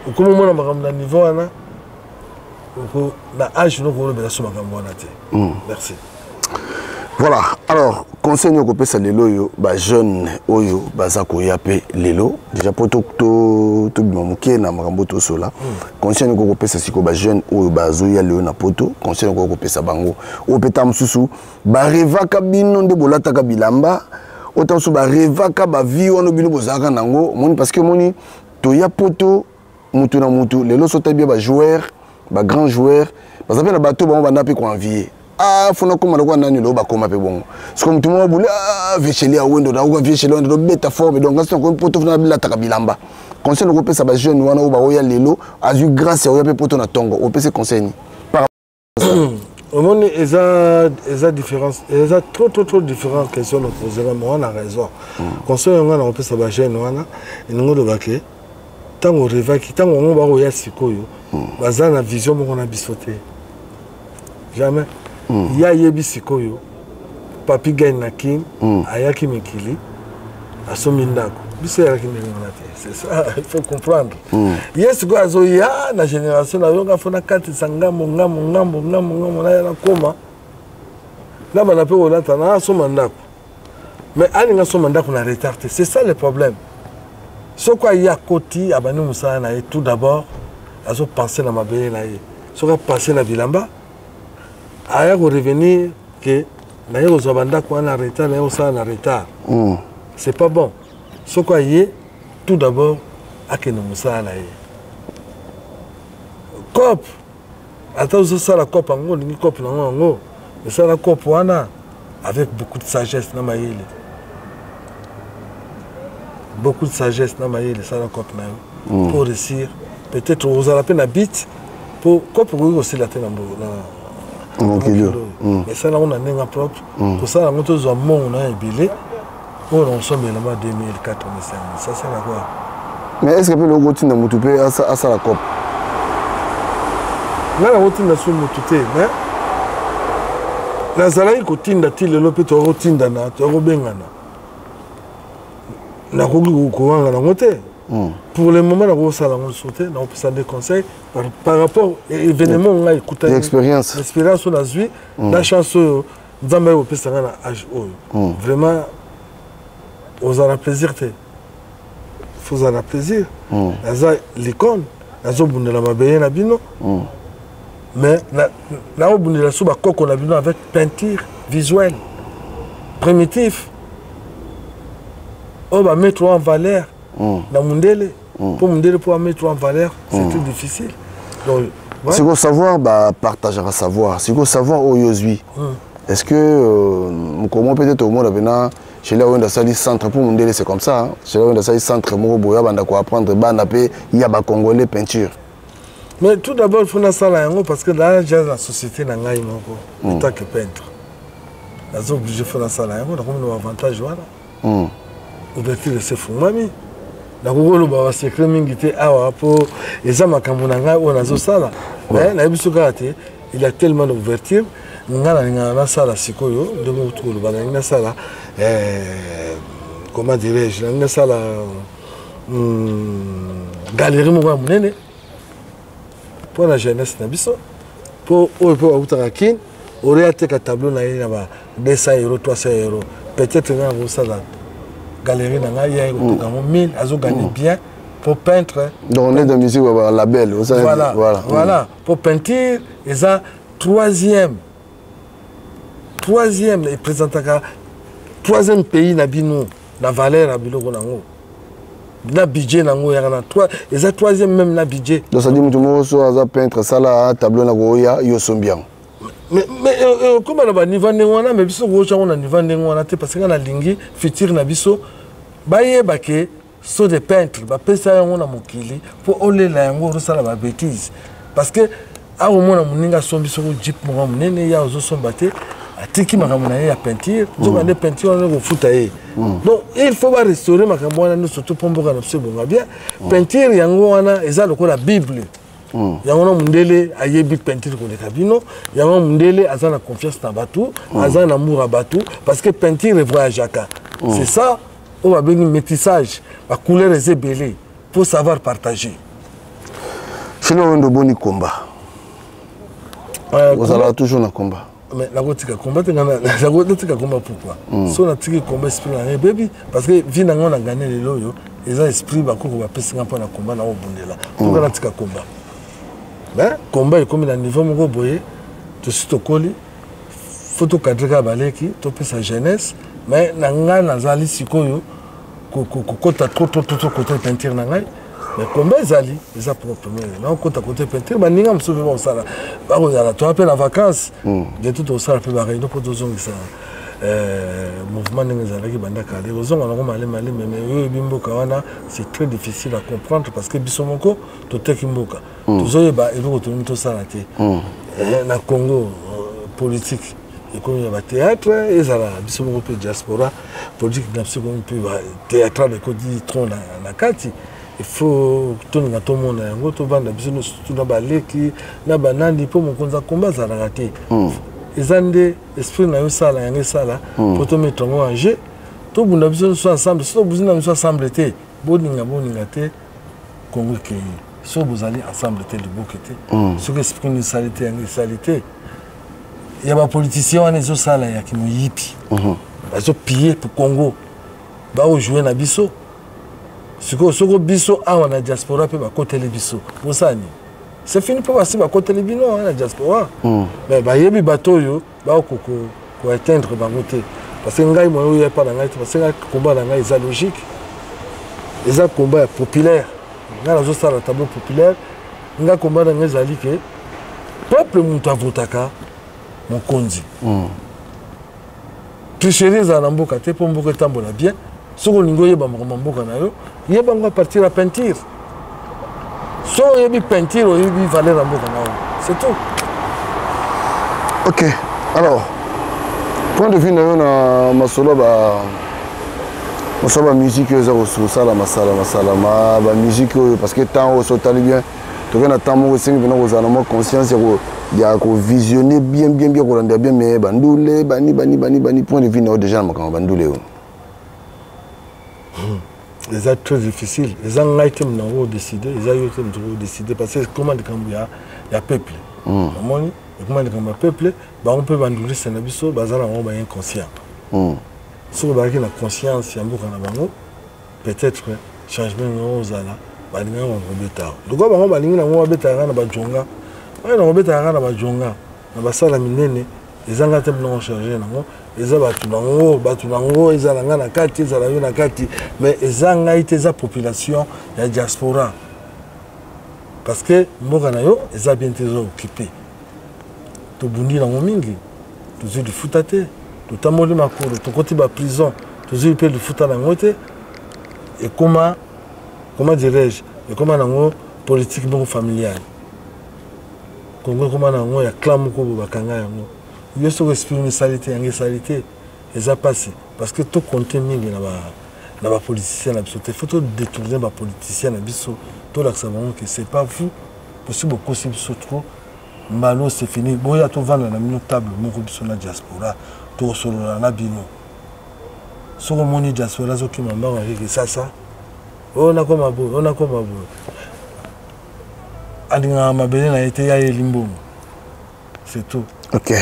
okomi omona makambo na niveau wana na âge nokolobela so makambo wana te merci
Voilà, alors, conseil nous que ça lelo yo, ba jeune oyo, baza ko yape lelo. Déjà pour tout bimamuke na makambo to sola. Conseil nous que ça siko ba jeune oyo bazo ya lelo na poto. Conseil nous que ça bango. O peta msusu, ba revaka bino nde bolata ka bilamba. Autant sou ba revaka ba vie ono bino bozaka nango. Moni parce que moni to ya poto mutu na mutu. Lelo sota bien ba joueur, ba grand joueur. Parce que na bato ba on va nape ko envier. Ah, faut nous commander quoi nani lo ba koma pe bon. C'est comme tout le monde boule ah vecheli a wendo na ko vecheli ndo beta forme donc quand on poto na bila takabilamba. Conseil nous pesa ba jeune wana o ba oya lelo azu grâce ya pe poto na tongo o pesa conseil par
au monde eza différence eza trop différentes questions nous poser mais on a raison. Conseil wana on pesa ba jeune wana ngo do baké tango revaki tango on ba oya sikoyo baza na vision mo na bisoté. Jamais. Il y a yebi sikoyo papi gagne na kin ayaki mikili asomindako biso ya kin c'est ça il faut comprendre yes go azo ya na génération na yonga fona kati sangamo ngamo na ya koma na bana pe wala tana asomandako mais aninga somandako na retardé c'est ça le problème ce quoi il y a côté abanu musala na tout d'abord azo penser na mabele na ye ce quoi penser na bilamba aya ko revenir que na yo zobanda ko na retard na yo ça na retard c'est pas bon ce quoi y tout d'abord akene musala na ye cop ata zo sala cop ngo ni cop na ngo mais ça la cop wana avec beaucoup de sagesse na mayele ça la cop na yo pour réussir peut-être vous allez peine habite pour cop vous aussi la tena mais ça là on a un propre pour ça on tous on a billet on ensemble là 2004 ça c'est la quoi
mais est-ce que le routine de Moutoupe à ça la cop
là la routine de sous Moutoupe mais la zala ikotinda ti le lope to rotinda na to robengana na ko ko na ngote pour le moment, on a des conseils par rapport à l'événement on a écouté.
L'expérience.
L'expérience on a vu, la chance vraiment, on a plaisir. Faut en plaisir. L'icône, mais là on a sous avec peinture visuelle, primitif. On va mettre en valeur. Dans Mundele, pour mettre en valeur, c'était difficile.
Si vous savoir, partager à savoir. Si vous savoir où Yozui, est-ce que comment peut-être au monde maintenant chez là où on a sali centre pour Mundele c'est comme ça. Chez là où on a sali centre pour Boya banda quoi apprendre banapé il y a ba congolais peinture.
Mais tout d'abord il faut na sala yango parce que là j'ai la société na ngai moko en tant que peintre. Là j'ai obligé faire na sala yango donc on a avantage voilà. Ouverture de ce fumami. La Google ba secret mingi te awa po eza makambo na ngai ona zo sala mais na biso kate il y a tellement d'ouverture ngana na sala sikoyo ndenge utulu ba na sala comment dirais-je na sala galerie mo munene pour la jeunesse na biso pour utarakin aurait été ka tableau na ina ba 200 €, 300 €, peut-être na go sala galerie dans la hier dans 1000 azo gagné bien pour peintre
donc on est dans musique label
voilà pour peinture et ça troisième et présentaka troisième pays na bino na valeur na biloko nango na budget nango ya na trois et ça troisième même na budget
donc ça dit mutu mo so aza peintre sala tableau na go ya yo sombian
mais comment on va niveau ndengwana mais biso go chango na niveau ndengwana te parce que na lingi futur na biso baye bake so de peintre ba pesa yango na mokili pour olela yango rusala ba bêtise parce que a au moins muninga sombi so jeep mo munene ya ozo somba te atiki makamona ya peinture zo ba de peinture on go futa ye donc il faut ba restaurer makambo na surtout pomboka na se bonga bien peinture yango wana eza lokola bible yango na mundele ayebi peinture ko le kabino yango mundele azana confiance na batu azana amour à batu parce que peinture voyageaka c'est ça on va bien métissage la couleur est belée pour savoir partager
chez nous on a boni combat vous allez toujours dans combat
mais la route combat la route combat pourquoi so na tiki combat esprit na baby parce que vie na ngona gagner les loyo les esprit ba ko ba pesa ngapa na combat na obundela pour na tika combat mais combat comme na niveau moko boye to sito koli photo cadre baleki to pesa jeunesse mais na ngana zali sikoyo ko kota trop côté peinture na ngai mais combat ezali eza propre mais na kota côté peinture ba ninga msuve ba osala ba kozala to appelle la vacances de tout osala pe ba réunion pour tozongisa mouvement ndenge ezalaki banda kale ozonga nango malema mais oyo bimboka wana c'est très difficile à comprendre parce que biso moko toteki mboka tozoyeba eloko toni tosala te na Congo politique ekomi ya bathéâtre ezala biso moko mpe diaspora politique na biso komi mpe bathéâtre ekodi tron na kati il faut toninga tomona yango tobanda biso surtout na baleki na banandi mpo mokonzi akomba azalaka te eza nde esprit na yo sala yango esala po tomettre yango en jeu tobunda biso nyonso ensemble so tobuzina biso ensemble te boninga te kongo ekei so bozali ensemble te liboke te soki esprit na esali te yango esali te ya bapoliticien wana ezosala ya kimoyipi bazopille pour Congo baojouer na biso soko biso awa na diaspora pe bakoteli biso bosani c'est fini pour basi bakoteli bino na diaspora mais bayebi bato oyo bakoko ko atteindre bango te parce que ngai moyo ya pa na ngai parce que combat na ngai eza logique eza combat populaire nga nazosala tableau populaire nga combat na ngai ezali ke peuple mutu avotaka mokonzi tricherie za na mboka te po mboka etambola bien soko lingo yeba mboka na yo yeba nga partir à peinture so yebi peinture yebi valeur na mboka na yo c'est tout.
Ok, alors point de vue na yo na masolo ba musique za osala masala ba musique parce que tant au sotali bien to kana tamo ko singi bino ko zana mo conscience ya ko visionner bien ko rendre bien mais bandule bani point de vue na déjà makamba bandule
c'est très difficile les engagements n'ont pas décidé les ayotem n'ont décidé parce que comment de kambu ya peuple moni comment de kambu peuple ba on peut bandule c'est na biso bazana on ba inconscient so ba ki na conscience ya mboka na bango peut-être changement no zala balinga on robeta donc ba balinga na on robeta na ba jonga na robeta na ba jonga na basala minene les engagements n'ont changé nango eza batu nango eza langa na kati eza la yo na kati mais eza ngai te eza population ya diaspora parce que mboka na yo eza bien te occupé to bundi nango mingi to zui du futa te to tamoli makolo to koti ba prison to zui pe du futa nango te et comment dirais-je et comment nango politique moko familiale kongo comment nango ya clan moko bakanga yango yo so esprit ni salité yangi salité eza passé parce que tout compter mingi na ba politicien na biso te faut détourner ba politicien na biso to la savons que c'est pas vous possible aussi biso trop malo c'est fini boya to vendre na mino table moko biso na diaspora to solo na bino so moni diaspora zo ki mamba avec ça on a comme adinga mabele na été ya limbo c'est tout.
Ok.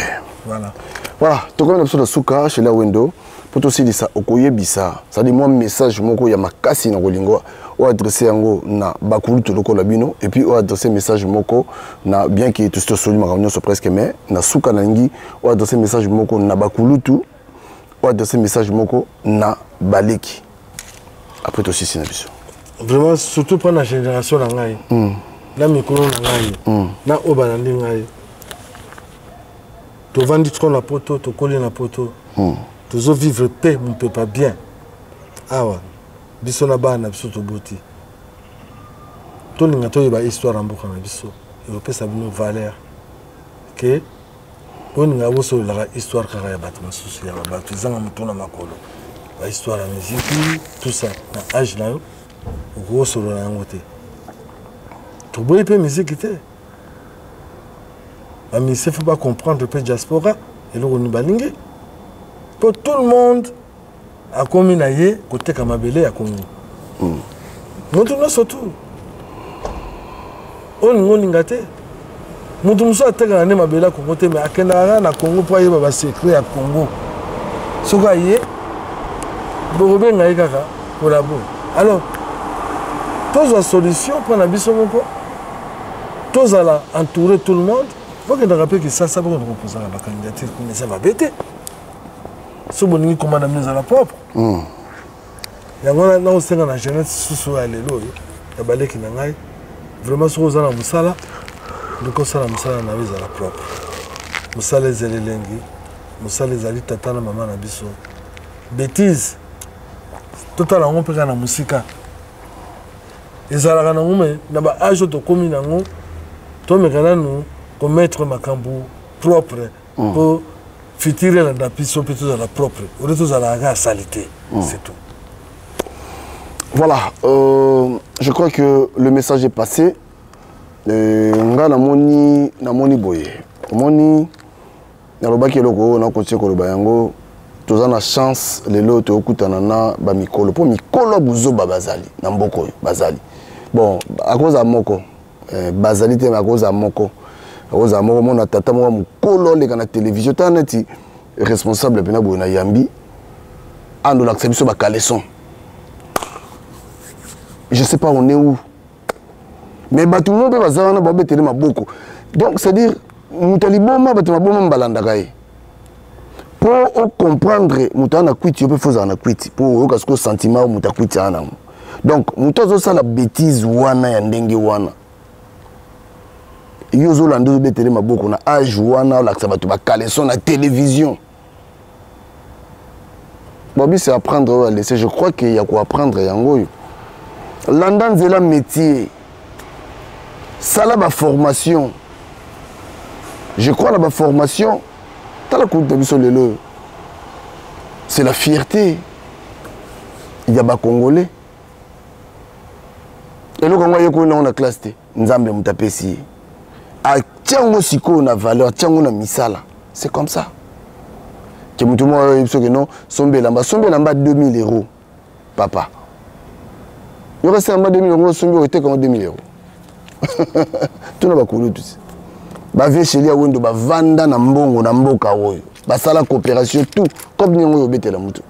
Voilà,
tout comme l'absolu de Souka chez la window, pour aussi dire ça, okoye bisa, ça dit moi message moko ya makasi na kolingo, ou adresser yango na bakulu to loko labino, et puis ou adresser message moko na bien que tout ce soli makamno so presque mais na Souka nangi, ou adresser message moko na bakulu tout, ou adresser message moko na baleki. Après tout aussi c'est na biso.
Vraiment surtout pour la génération na ngai. Na mikolo na ngai. Na oba na ngai. Tu vends trop la poto, tu colles la poto. Tu veux vivre paix, on ne peut pas bien. Ah ouais. Biso na ba na biso to boti. To ninga to yeba histoire amboka na biso. Et pe sa bino valeur. Que on ninga boso la histoire kaka ya batma susu ya batu zanga mutuna makolo. La histoire la musique, tout ça. Na âge là, au solo na ngote. Tu boye pe musique te. Mais il ne faut pas comprendre le diaspora et le Balingue. Pour tout le monde, à Kominaye, côté Kamabele, à Congo. Nous tous surtout. On n'ingate. mutu muso ateka na mabela Congo te mais akenda na Congo pour yeba ba secret ya Congo soka ye bobe ngai kaka pour la bo alors tous la solution pour na biso moko tous ala entourer tout le monde faut que rappeler que ça va proposer la candidature mais ça va bêter so boningi comment amener à la propre yango na osenga na jeunesse susu ya lelo ya baleki na ngai vraiment so ozana musala ndiko sala musala na wiza la propre musala ezelelengi musala ezali tata na mama na biso bêtise totala ngo peka na musika ezalaka na ngume na ba age to komi nango to mekana nous commettre makambo propre pour fitirer la dapiso plutôt dans la propre ou retour à la salité c'est tout.
Voilà, je crois que le message est passé. Nga na moni boye. Moni na lobaki loko na kotie ko lobayango toza na chance lelo to okutana na ba mikolo po mikolo buzo babazali na mboko bazali. Bon, à cause à moko bazali te à cause à moko. À cause à moko mona tata mo mukolo le kana télévision taneti responsable pena bouna yambi ando l'acception ba caleçon. Je sais pas on est où. Mais tout le monde peut passer na ba télé maboko. Donc c'est dire mutaliboma ba maboma mbalanda kai. Pour comprendre mutana kwiti peut faire na kwiti pour parce que sentiment mutakwiti ana. Donc mutazo ça la bêtise wana ya ndenge wana. Yozo lando be télé maboko na âge wana la ça ba to ba caleçon na télévision. Bobby c'est apprendre à laisser, je crois qu'il y a quoi apprendre yango. Landan c'est la métier. Ça la formation. Je crois la formation. T'as la coupe de biso lelo. C'est la fierté. Il y a ba congolais. Et le Congo yeko na classe té. Nzambe mutapesi. A tiango siko na valeur, tiango na misala. C'est comme ça. Que tout le monde que non, sombe lamba 2000 €. Papa. Il reste en bas 2000 €, sombe était comme 2000 €. Tout n'a pas couru tout ça. Ba vie chez lui wendo ba vanda na mbongo na mboka oyo. Ba sala coopération tout comme nyango yo betela mutu.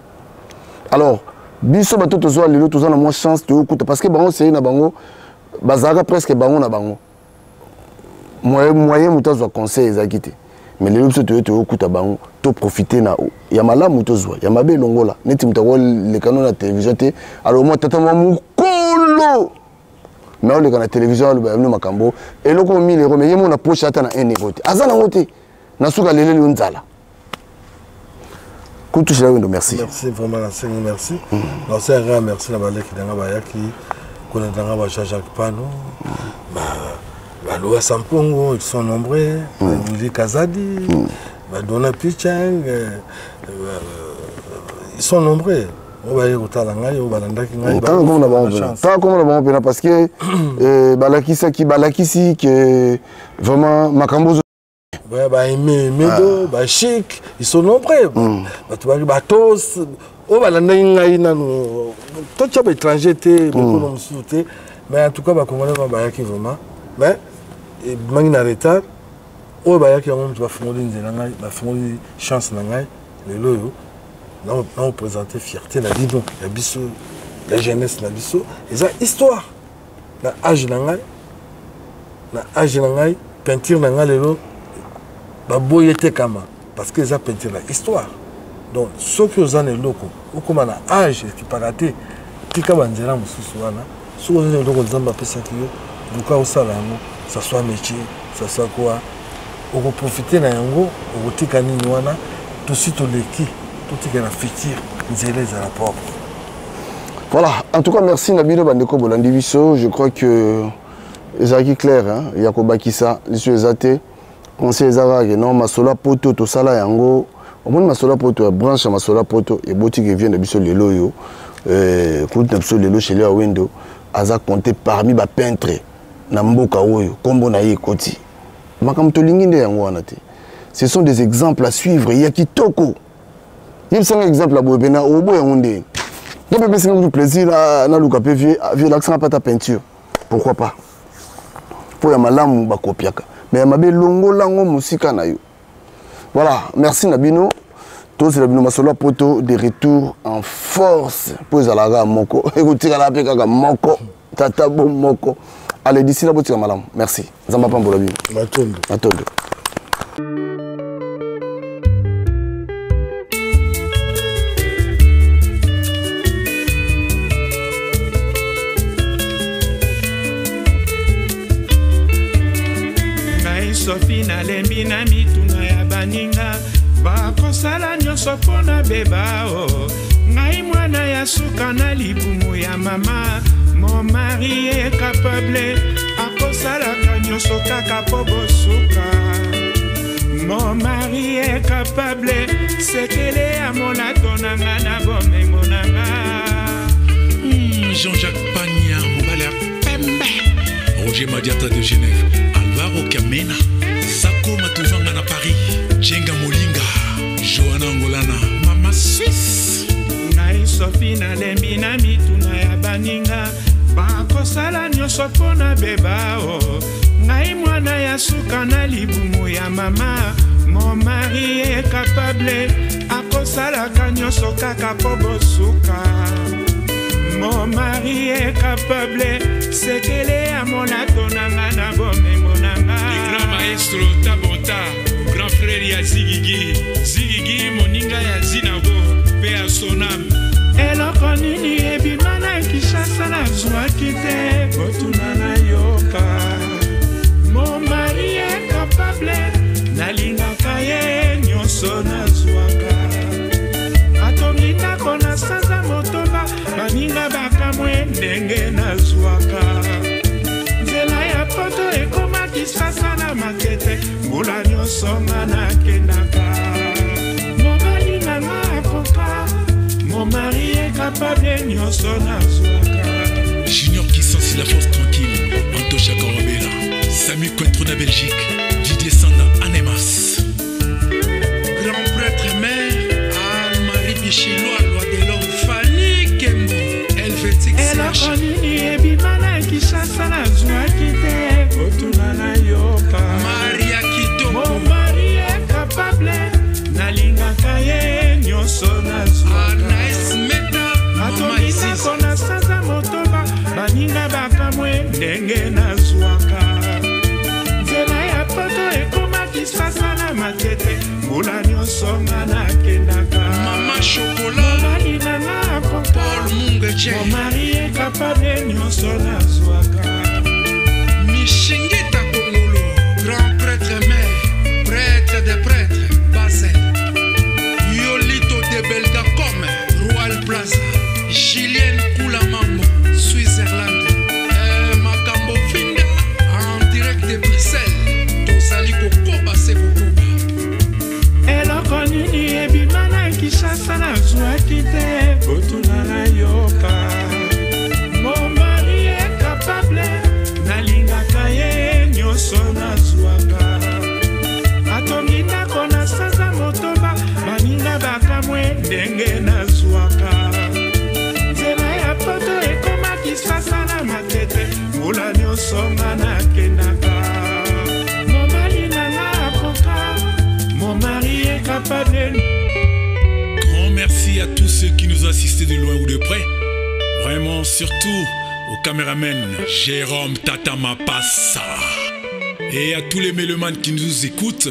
Alors, biso ba toto zo lelo toza na moins chance de okuta parce que bango c'est na bango bazaka presque bango na bango. Moyen mutu zo conseil ezakite. Mais les autres tu okuta bango to profiter na ya malamu to zo ya mabe longola neti mutako le canon na télévision te alors moi tata mamu kolo mais on le na télévision le ba makambo et loko 1000 € mais yemo na poche ata na 1 € te azana ngote na suka lele le nzala kutu shira wendo merci
vraiment la seigne merci non c'est un grand merci na baleki danga ba yaki kona danga ba Jacques Pano Loi Sampongo, ils sont nombreux. Willy Kazadi, Dona Pichang, ils sont nombreux. On va y aller au Langai, au Balandaki.
Pas comme on a bon parce que Balakisi que vraiment Makambo.
Medo, Chic, ils sont nombreux. Tu vas dire tous. Au Balandaki, tout ça étranger, mais en tout cas, Congolais va vraiment. Mais et mangi retard o ba yaki yango va fondre nzela ngai ba fondre chance na ngai le loyo na présenter fierté na biso ya biso la jeunesse na biso eza histoire na âge na ngai peinture na ngai lelo ba boyete kama parce que eza peinture la histoire donc ceux qui ont un loko ou comme na âge qui paraté tika banzela mususu wana so on est donc nzamba pesa kiyo buka osala yango ça soit métier ça soit quoi on va profiter na yango on tika nini wana tout suite leki tout tika na futur nzela za la propre.
Voilà, en tout cas merci Nabilo Bandeko Bolandi biso, je crois que ezaki clair hein, Yakoba Kissa les ezate conseil ezaka non masola poto to sala yango au moins masola poto branche masola poto et boti qui vient de biso lelo yo kuta na biso lelo chez lui à window aza compté parmi ba peintre na mboka oyo kombo na ye koti makambo tolingi nde yango wana te. Ce sont des exemples à suivre. Il y a kitoko il y a un exemple à boyena obo yango nde donc peut c'est un plaisir na luka pe vie l'accent pas ta peinture pourquoi pas pour ya malamu ba kopiaka mais mabe longolango musika na yo. Voilà, merci Nabino. Tous les Masolo Poto de retour en force pour Zalaga Moko. Écoutez la Pekaka Moko, Tata Bom Moko. Allez, d'ici là, vous malam. Merci. Zamba Pambolabi.
Matondo.
Matondo.
Sophie na lembi na mituna ya baninga bakosala nyonso mpona beba o ngai mwana ya suka na libumu ya mama mon mari est capable akosalaka nyonso kaka po bosuka mon mari est capable sekele ya molato nanga na bomengo nanga
Jean-Jacques Pagna mobali ya pembe Roger Madiata de Genève Alvaro Kamena Sako Matuvanga na Paris Jenga Molinga Johanna Angolana Mama Suisse
ngai Sophie na lembi na mituna ya baninga bakosala nyonso mpona beba o ngai mwana ya suka na libumu ya mama mon mari est capable akosalaka nyonso kaka po bosuka mon mari est capable sekele ya molato nanga na bomengo nanga
le grand maestro Tabonta grand frère ya Zigigi moninga ya Zinago pe ya Sonam
eloko nini ebima na Kinshasa nazwaki te botuna na yoka mon mari est capable nalingaka ye nyonso nazwaka atongi ndako na sanza motoba baninga bakamwe ndenge nazwaka nzela ya poto ekomaki sasa na makete mbula nyonso nga nakendaka mobali nanga akoka mon mari est capable nyonso nazwaka
Junior qui sensit la force tranquille Antocha Korobela Samy Cointreau na Belgique Didier Sanda Anemas
grand prêtre mère Al-Marie Bichiloa loi de l'homme Fanny Kembo Helvétique eloko nini ebima na Kinshasa nazwaki te otuna na yoka Maria Kitoko mon mari est capable nalingaka ye nyonso nazwaka Anaïs Meta atongitako na sanza motoba baninga bakamwe ndenge nazwaka nzela ya poto ekomaki sasa na makete mbula nyonso nga nakendaka mama shokola mobali nanga akoka Paul Mungeche mon mari est capable nyonso nazwaka Mishingita Kongolo grand prêtre mère prêtre des prêtres Basel Yolito de Belgacom Royal Plaza Julien Koulamambo Switzerland Makambo Finda en direct de Bruxelles tozali kokoba se kokoba eloko nini ebima na Kinshasa nazwaki te botuna na yoka mon mari est capable nalingaka ye nyonso nazwaka atongi ndako na sanza motoba baninga bakamwe ndenge nazwaka nzela ya poto ekomaki sasa na makete mbula nyonso nga nakendaka mobali nanga akoka mon mari est capable.
Grand merci à tous ceux qui nous ont assistés de loin ou de près. Vraiment, surtout au caméraman Jérôme Tata Mapassa. Et à tous les mélomanes qui nous écoutent.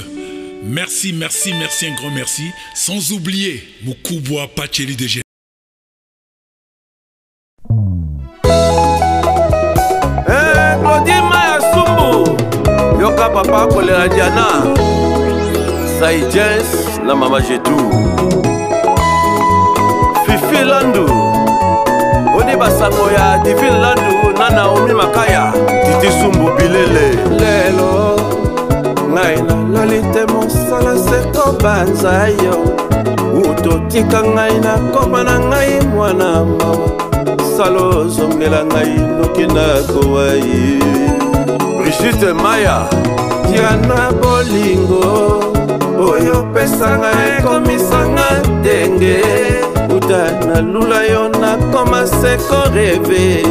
Merci, merci, merci, un grand merci. Sans oublier Moukouboua Pacheli de Genève.
Claudie Maya Sumbu Yoka Papa Kolera Diana Sai Jens na Mama Jedou Fifi Landu Odi Basango ya Divine Landu na Naomi Makaya Titi Sumbu Bilele Lelo Ngaina lalite mosala seko banza yo Utotika ngaina koma na ngai mwana mawa Salo zongela ngai nokina kowai Brigitte Maya Tiana Bolingo Oyo pesanga ekomisanga denge Uta na lula yo na koma seko reve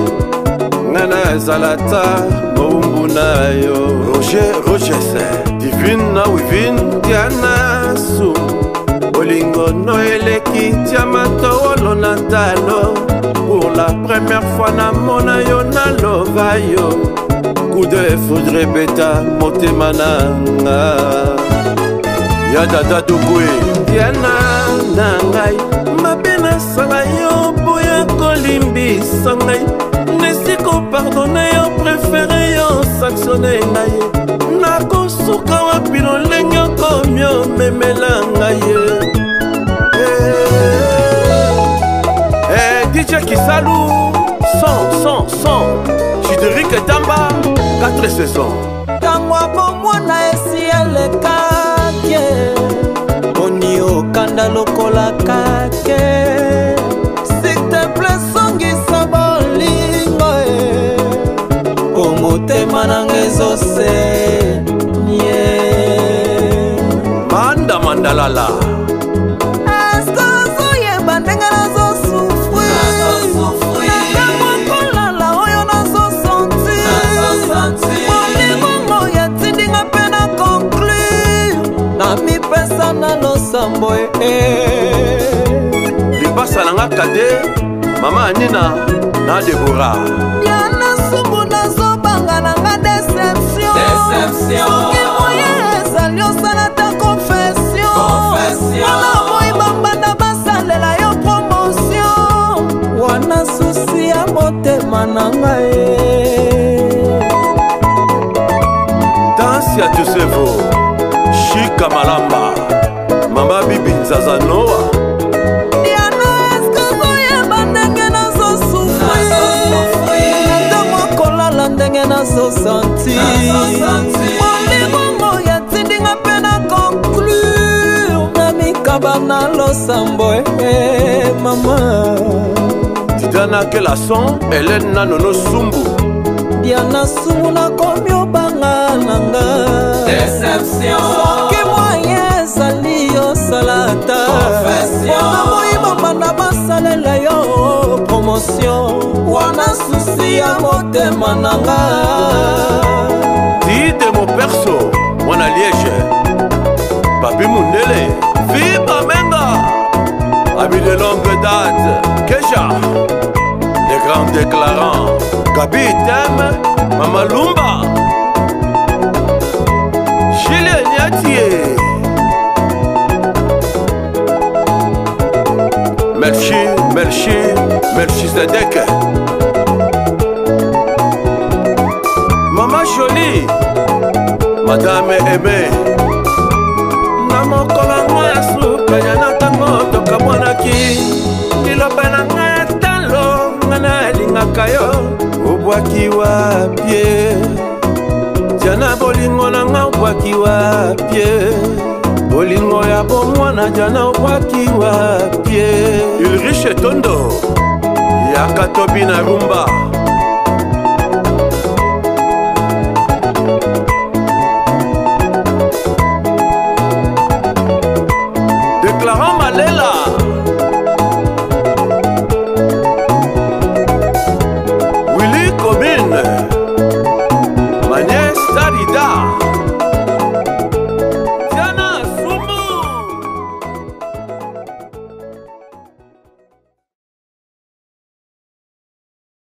ngana zalata mumbu na yo Roger divine na wivin Diana su Olingo no eleki tiamatolo na talo pour la première fois na mona yo na lova yo coup de foudre beta motema nanga ya dada dubwe Diana na ngai mabena sala yo boya kolimbisa ngai nesiko pardonne yo préféré yo sanctionne ngai nakosuka wapi lolenge okomio memela ngai DJ Kisalou 100 Chideric Tamba 4 saisons
Tangwa bomwana esi elekake Oni okanda lokola kake S'il te plaît songisa bolingo Omotema nangezo se
Manda mandalala
na losambo
lipasa nanga kade mama Anina na Deborah
yana sumbu nazobanga nanga déception soki moye ezali osala ta confession wana boyi bambanda basalela yo promotion wana susi ya motema nanga
dansi ya Tusevo Chika Malamba Mama Bibi Nzaza Noah
Diana eskazo yeba ndenge nazo sufri Ntango kolala ndenge nazo santi Olimongo ya tindinga pena conclure Na mikaba na losambo mama
Diana Kelason Hélène Nanono Sumbu
Diana Sumbu na komi obanga nanga Déception Soki moyen ezali osalata Wana moyiba banda basalela yo promotion Wana susi ya motema nanga
Dide mo perso Mwana Liège Papi Mundele Viva Menga Ami de longue date Keja Les grands déclarants Gabi Tem Mama Lumba Julien Niatier Merci Zedek Mama Jolie Madame Aimée Namokola ngoya suka yana tango toka mwanaki Liloba na ngaya talo ngana lingaka yo Obwaki wapie Jana bolingo na nga obwaki wapie Bolingo ya bomwana jana obwaki wapie Ulrich Tondo Yakatobi na rumba